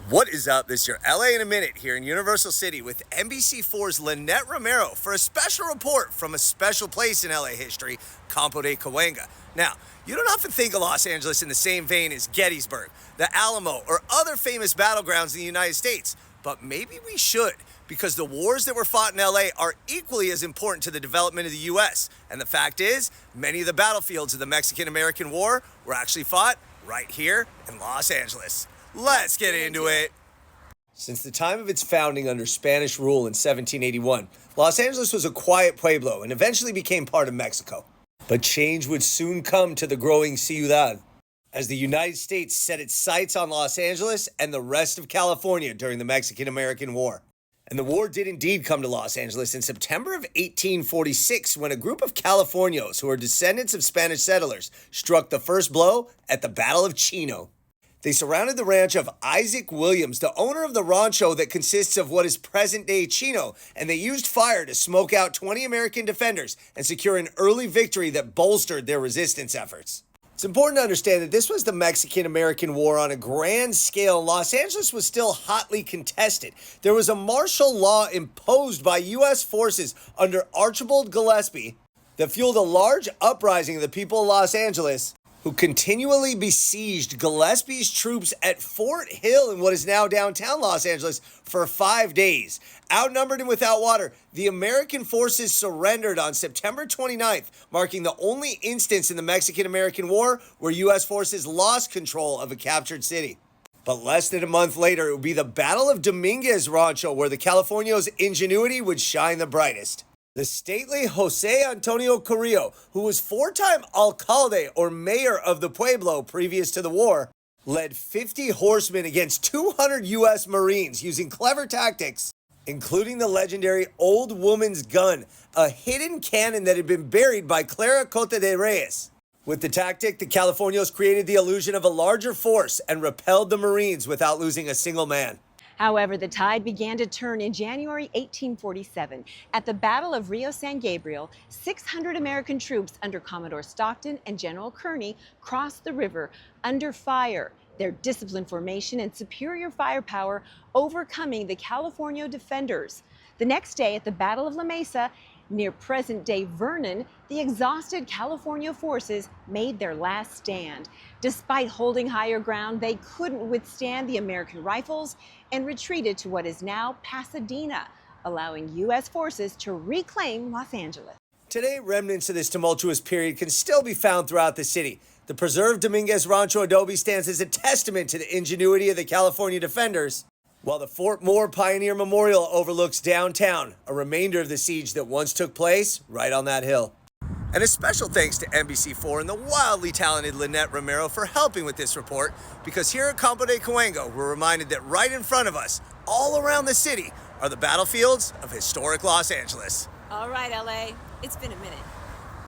What is up? This is your LA in a Minute here in Universal City with NBC4's Lynette Romero for a special report from a special place in LA history, Campo de Cahuenga. Now, you don't often think of Los Angeles in the same vein as Gettysburg, the Alamo, or other famous battlegrounds in the United States, but maybe we should, because the wars that were fought in LA are equally as important to the development of the US. And the fact is, many of the battlefields of the Mexican-American War were actually fought right here in Los Angeles. Let's get into it. Since the time of its founding under Spanish rule in 1781, Los Angeles was a quiet pueblo and eventually became part of Mexico. But change would soon come to the growing ciudad as the United States set its sights on Los Angeles and the rest of California during the Mexican-American War. And the war did indeed come to Los Angeles in September of 1846 when a group of Californios who are descendants of Spanish settlers struck the first blow at the Battle of Chino. They surrounded the ranch of Isaac Williams, the owner of the rancho that consists of what is present-day Chino, and they used fire to smoke out 20 American defenders and secure an early victory that bolstered their resistance efforts. It's important to understand that this was the Mexican-American War on a grand scale, and Los Angeles was still hotly contested. There was a martial law imposed by U.S. forces under Archibald Gillespie that fueled a large uprising of the people of Los Angeles, who continually besieged Gillespie's troops at Fort Hill in what is now downtown Los Angeles for 5 days. Outnumbered and without water, the American forces surrendered on September 29th, marking the only instance in the Mexican-American War where U.S. forces lost control of a captured city. But less than a month later, it would be the Battle of Dominguez Rancho where the Californios' ingenuity would shine the brightest. The stately Jose Antonio Carrillo, who was four-time alcalde or mayor of the pueblo previous to the war, led 50 horsemen against 200 U.S. Marines using clever tactics, including the legendary Old Woman's Gun, a hidden cannon that had been buried by Clara Cota de Reyes. With the tactic, the Californios created the illusion of a larger force and repelled the Marines without losing a single man. However, the tide began to turn in January 1847. At the Battle of Rio San Gabriel, 600 American troops under Commodore Stockton and General Kearny crossed the river under fire, their disciplined formation and superior firepower overcoming the Californio defenders. The next day at the Battle of La Mesa, near present-day Vernon, the exhausted California forces made their last stand. Despite holding higher ground, they couldn't withstand the American rifles and retreated to what is now Pasadena, allowing U.S. forces to reclaim Los Angeles. Today, remnants of this tumultuous period can still be found throughout the city. The preserved Dominguez Rancho adobe stands as a testament to the ingenuity of the California defenders, while the Fort Moore Pioneer Memorial overlooks downtown, a remainder of the siege that once took place right on that hill. And a special thanks to NBC4 and the wildly talented Lynette Romero for helping with this report, because here at Campo de Cahuenga, we're reminded that right in front of us, all around the city, are the battlefields of historic Los Angeles. All right, LA, it's been a minute.